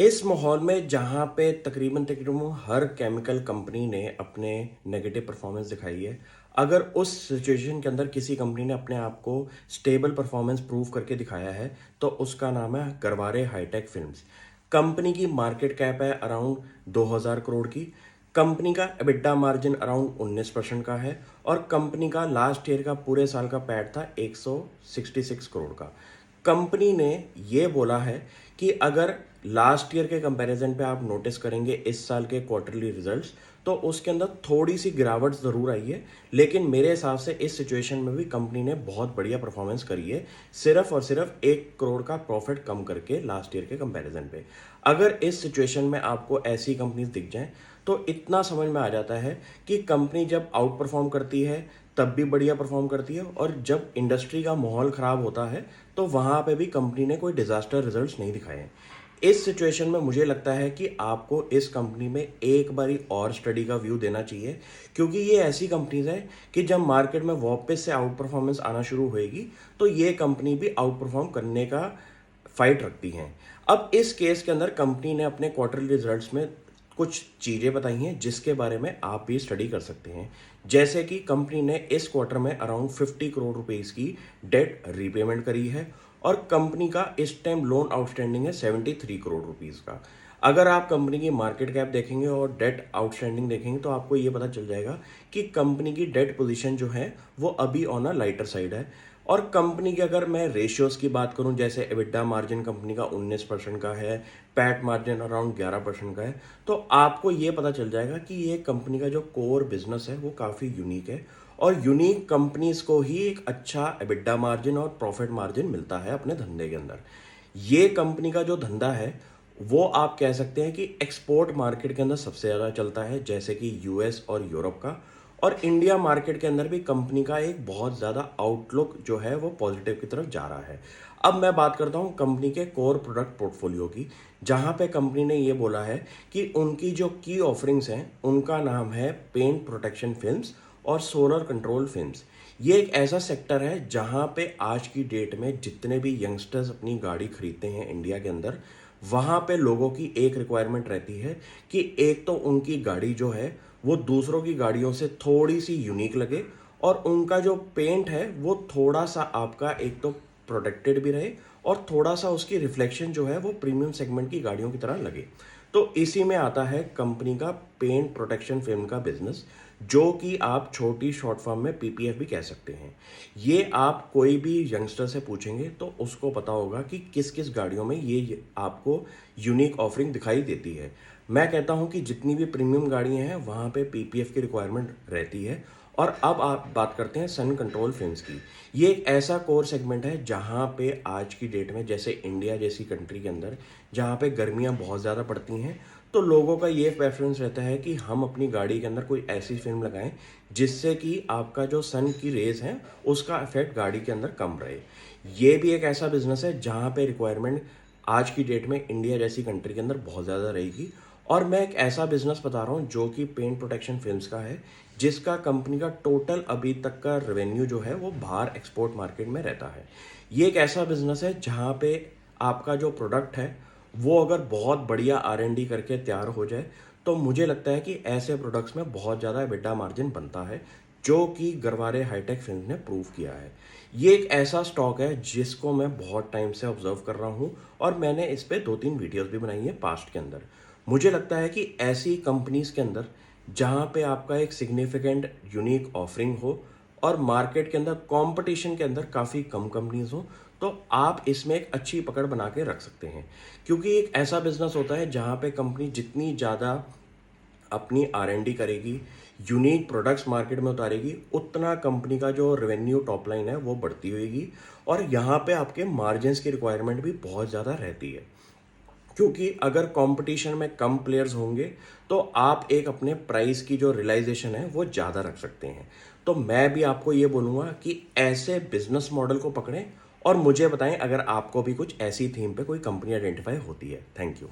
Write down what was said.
इस माहौल में जहाँ पे तकरीबन तकरीबन हर केमिकल कंपनी ने अपने नेगेटिव परफॉर्मेंस दिखाई है, अगर उस सिचुएशन के अंदर किसी कंपनी ने अपने आप को स्टेबल परफॉर्मेंस प्रूव करके दिखाया है, तो उसका नाम है गरवारे हाईटेक फिल्म्स। कंपनी की मार्केट कैप है अराउंड 2000 करोड़ की। कंपनी का एबिटा मार्जिन अराउंड 19% का है और कंपनी का लास्ट ईयर का पूरे साल का पैट था 166 करोड़ का। कंपनी ने ये बोला है कि अगर लास्ट ईयर के कंपैरिजन पे आप नोटिस करेंगे इस साल के क्वार्टरली रिजल्ट्स, तो उसके अंदर थोड़ी सी गिरावट ज़रूर आई है, लेकिन मेरे हिसाब से इस सिचुएशन में भी कंपनी ने बहुत बढ़िया परफॉर्मेंस करी है, सिर्फ और सिर्फ 1 करोड़ का प्रॉफिट कम करके लास्ट ईयर के कंपैरिजन पे। अगर इस सिचुएशन में आपको ऐसी कंपनीज दिख जाएं, तो इतना समझ में आ जाता है कि कंपनी जब आउट परफॉर्म करती है तब भी बढ़िया परफॉर्म करती है, और जब इंडस्ट्री का माहौल ख़राब होता है तो वहाँ पे भी कंपनी ने कोई डिज़ास्टर रिजल्ट्स नहीं दिखाए हैं। इस सिचुएशन में मुझे लगता है कि आपको इस कंपनी में एक बारी और स्टडी का व्यू देना चाहिए, क्योंकि ये ऐसी कंपनीज है कि जब मार्केट में वापस से आउट परफॉर्मेंस आना शुरू होएगी तो ये कंपनी भी आउट परफॉर्म करने का फाइट रखती हैं। अब इस केस के अंदर कंपनी ने अपने क्वार्टरली रिजल्ट्स में कुछ चीज़ें बताई हैं जिसके बारे में आप भी स्टडी कर सकते हैं। जैसे कि कंपनी ने इस क्वार्टर में अराउंड 50 करोड़ रुपीस की डेट रीपेमेंट करी है और कंपनी का इस टाइम लोन आउटस्टैंडिंग है 73 करोड़ रुपीस का। अगर आप कंपनी की मार्केट कैप देखेंगे और डेट आउटस्टैंडिंग देखेंगे तो आपको ये पता चल जाएगा कि कंपनी की डेट पोजीशन जो है वो अभी ऑन अ लाइटर साइड है। और कंपनी की अगर मैं रेशियोज की बात करूं, जैसे एबिटा मार्जिन कंपनी का 19% का है, पैट मार्जिन अराउंड 11% का है, तो आपको ये पता चल जाएगा कि ये कंपनी का जो कोर बिजनेस है वो काफ़ी यूनिक है। और यूनिक कंपनीज को ही एक अच्छा एबिटा मार्जिन और प्रॉफिट मार्जिन मिलता है अपने धंधे के अंदर। ये कंपनी का जो धंधा है वो आप कह सकते हैं कि एक्सपोर्ट मार्केट के अंदर सबसे ज़्यादा चलता है, जैसे कि यूएस और यूरोप का। और इंडिया मार्केट के अंदर भी कंपनी का एक बहुत ज़्यादा आउटलुक जो है वो पॉजिटिव की तरफ जा रहा है। अब मैं बात करता हूँ कंपनी के कोर प्रोडक्ट पोर्टफोलियो की, जहाँ पे कंपनी ने ये बोला है कि उनकी जो की ऑफरिंग्स हैं उनका नाम है पेंट प्रोटेक्शन फिल्म्स और सोलर कंट्रोल फिल्म्स। ये एक ऐसा सेक्टर है जहाँ पे आज की डेट में जितने भी यंगस्टर्स अपनी गाड़ी खरीदते हैं इंडिया के अंदर, वहाँ पे लोगों की एक रिक्वायरमेंट रहती है कि एक तो उनकी गाड़ी जो है वो दूसरों की गाड़ियों से थोड़ी सी यूनिक लगे, और उनका जो पेंट है वो थोड़ा सा आपका एक तो प्रोटेक्टेड भी रहे और थोड़ा सा उसकी रिफ्लेक्शन जो है वो प्रीमियम सेगमेंट की गाड़ियों की तरह लगे। तो इसी में आता है कंपनी का पेंट प्रोटेक्शन फिल्म का बिजनेस, जो कि आप छोटी शॉर्ट फॉर्म में पीपीएफ भी कह सकते हैं। ये आप कोई भी यंगस्टर से पूछेंगे तो उसको पता होगा कि किस किस गाड़ियों में ये आपको यूनिक ऑफरिंग दिखाई देती है। मैं कहता हूं कि जितनी भी प्रीमियम गाड़ियां हैं वहां पे पीपीएफ की रिक्वायरमेंट रहती है। और अब आप बात करते हैं सन कंट्रोल फिल्म्स की। ये एक ऐसा कोर सेगमेंट है जहां पे आज की डेट में, जैसे इंडिया जैसी कंट्री के अंदर जहां पे गर्मियां बहुत ज़्यादा पड़ती हैं, तो लोगों का ये प्रेफरेंस रहता है कि हम अपनी गाड़ी के अंदर कोई ऐसी फिल्म लगाएं जिससे कि आपका जो सन की रेज है उसका इफेक्ट गाड़ी के अंदर कम रहे। ये भी एक ऐसा बिजनेस है जहां पे रिक्वायरमेंट आज की डेट में इंडिया जैसी कंट्री के अंदर बहुत ज़्यादा रहेगी। और मैं एक ऐसा बिजनेस बता रहा हूँ जो कि पेंट प्रोटेक्शन फिल्म्स का है, जिसका कंपनी का टोटल अभी तक का रेवेन्यू जो है वो बाहर एक्सपोर्ट मार्केट में रहता है। ये एक ऐसा बिजनेस है जहाँ पे आपका जो प्रोडक्ट है वो अगर बहुत बढ़िया आर&डी करके तैयार हो जाए, तो मुझे लगता है कि ऐसे प्रोडक्ट्स में बहुत ज़्यादा एबिटा मार्जिन बनता है, जो कि गरवारे हाईटेक फिल्म ने प्रूव किया है। ये एक ऐसा स्टॉक है जिसको मैं बहुत टाइम से ऑब्जर्व कर रहा हूँ और मैंने इस पे 2-3 वीडियोस भी बनाई है पास्ट के अंदर। मुझे लगता है कि ऐसी कंपनीज के अंदर जहाँ पे आपका एक सिग्निफिकेंट यूनिक ऑफरिंग हो और मार्केट के अंदर कंपटीशन के अंदर काफ़ी कम कंपनीज हो, तो आप इसमें एक अच्छी पकड़ बना के रख सकते हैं। क्योंकि एक ऐसा बिजनेस होता है जहाँ पे कंपनी जितनी ज़्यादा अपनी आर&डी करेगी, यूनिक प्रोडक्ट्स मार्केट में उतारेगी, उतना कंपनी का जो रेवेन्यू टॉप लाइन है वो बढ़ती होगी। और यहाँ पे आपके मार्जिन्स की रिक्वायरमेंट भी बहुत ज़्यादा रहती है, क्योंकि अगर कंपटीशन में कम प्लेयर्स होंगे तो आप एक अपने प्राइस की जो रियलाइजेशन है वो ज़्यादा रख सकते हैं। तो मैं भी आपको ये बोलूँगा कि ऐसे बिजनेस मॉडल को पकड़ें और मुझे बताएं अगर आपको भी कुछ ऐसी थीम पे कोई कंपनी आइडेंटिफाई होती है। Thank you.